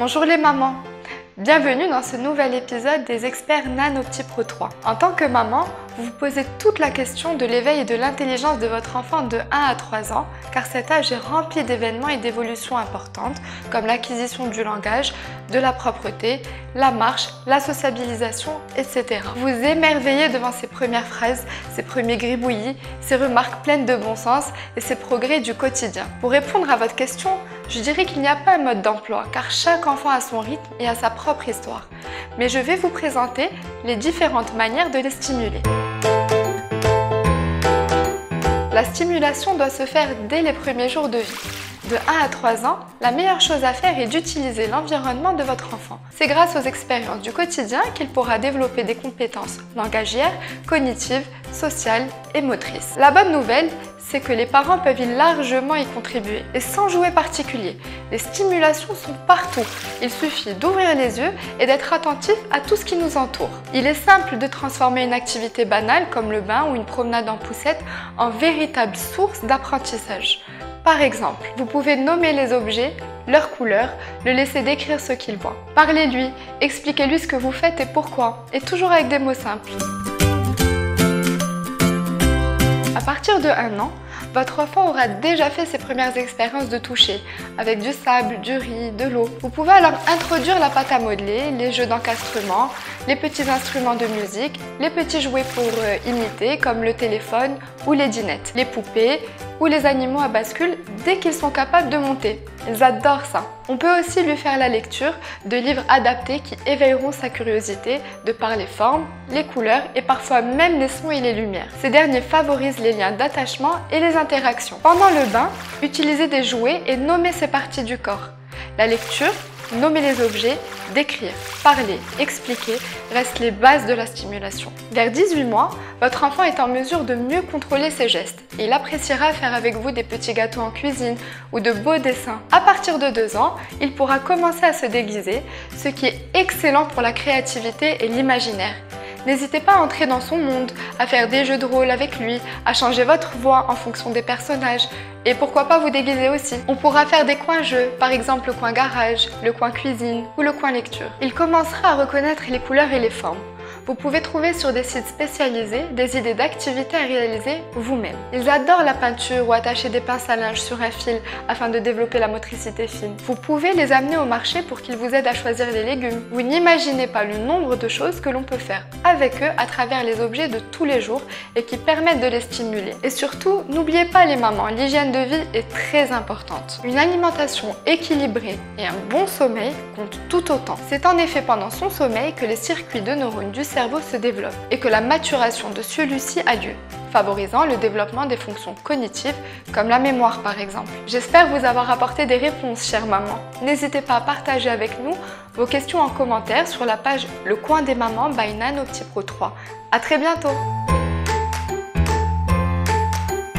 Bonjour les mamans! Bienvenue dans ce nouvel épisode des experts NanoPtiPro 3. En tant que maman, vous vous posez toute la question de l'éveil et de l'intelligence de votre enfant de 1 à 3 ans, car cet âge est rempli d'événements et d'évolutions importantes, comme l'acquisition du langage, de la propreté, la marche, la sociabilisation, etc. Vous émerveillez devant ces premières phrases, ces premiers gribouillis, ces remarques pleines de bon sens et ces progrès du quotidien. Pour répondre à votre question, je dirais qu'il n'y a pas un mode d'emploi, car chaque enfant a son rythme et a sa propre histoire. Mais je vais vous présenter les différentes manières de les stimuler. La stimulation doit se faire dès les premiers jours de vie. De 1 à 3 ans, la meilleure chose à faire est d'utiliser l'environnement de votre enfant. C'est grâce aux expériences du quotidien qu'il pourra développer des compétences langagières, cognitives, sociales et motrices. La bonne nouvelle, c'est que les parents peuvent largement y contribuer, et sans jouet particulier. Les stimulations sont partout. Il suffit d'ouvrir les yeux et d'être attentif à tout ce qui nous entoure. Il est simple de transformer une activité banale comme le bain ou une promenade en poussette en véritable source d'apprentissage. Par exemple, vous pouvez nommer les objets, leurs couleurs, le laisser décrire ce qu'il voit. Parlez-lui, expliquez-lui ce que vous faites et pourquoi, et toujours avec des mots simples. À partir de 1 an, votre enfant aura déjà fait ses premières expériences de toucher, avec du sable, du riz, de l'eau. Vous pouvez alors introduire la pâte à modeler, les jeux d'encastrement, les petits instruments de musique, les petits jouets pour imiter, comme le téléphone ou les dinettes, les poupées ou les animaux à bascule dès qu'ils sont capables de monter. Ils adorent ça. On peut aussi lui faire la lecture de livres adaptés qui éveilleront sa curiosité de par les formes, les couleurs et parfois même les sons et les lumières. Ces derniers favorisent les liens d'attachement et les interactions. Pendant le bain, utilisez des jouets et nommez ces parties du corps. La lecture, nommer les objets, décrire, parler, expliquer restent les bases de la stimulation. Vers 18 mois, votre enfant est en mesure de mieux contrôler ses gestes et il appréciera faire avec vous des petits gâteaux en cuisine ou de beaux dessins. À partir de 2 ans, il pourra commencer à se déguiser, ce qui est excellent pour la créativité et l'imaginaire. N'hésitez pas à entrer dans son monde, à faire des jeux de rôle avec lui, à changer votre voix en fonction des personnages. Et pourquoi pas vous déguiser aussi. On pourra faire des coins jeux, par exemple le coin garage, le coin cuisine ou le coin lecture. Il commencera à reconnaître les couleurs et les formes. Vous pouvez trouver sur des sites spécialisés des idées d'activités à réaliser vous-même. Ils adorent la peinture ou attacher des pinces à linge sur un fil afin de développer la motricité fine. Vous pouvez les amener au marché pour qu'ils vous aident à choisir les légumes. Vous n'imaginez pas le nombre de choses que l'on peut faire avec eux à travers les objets de tous les jours et qui permettent de les stimuler. Et surtout, n'oubliez pas les mamans, l'hygiène de vie est très importante. Une alimentation équilibrée et un bon sommeil comptent tout autant. C'est en effet pendant son sommeil que les circuits de neurones du cerveau se développe et que la maturation de celui-ci a lieu, favorisant le développement des fonctions cognitives comme la mémoire par exemple. J'espère vous avoir apporté des réponses, chère maman. N'hésitez pas à partager avec nous vos questions en commentaire sur la page Le Coin des Mamans by NanoPtiPro 3. À très bientôt!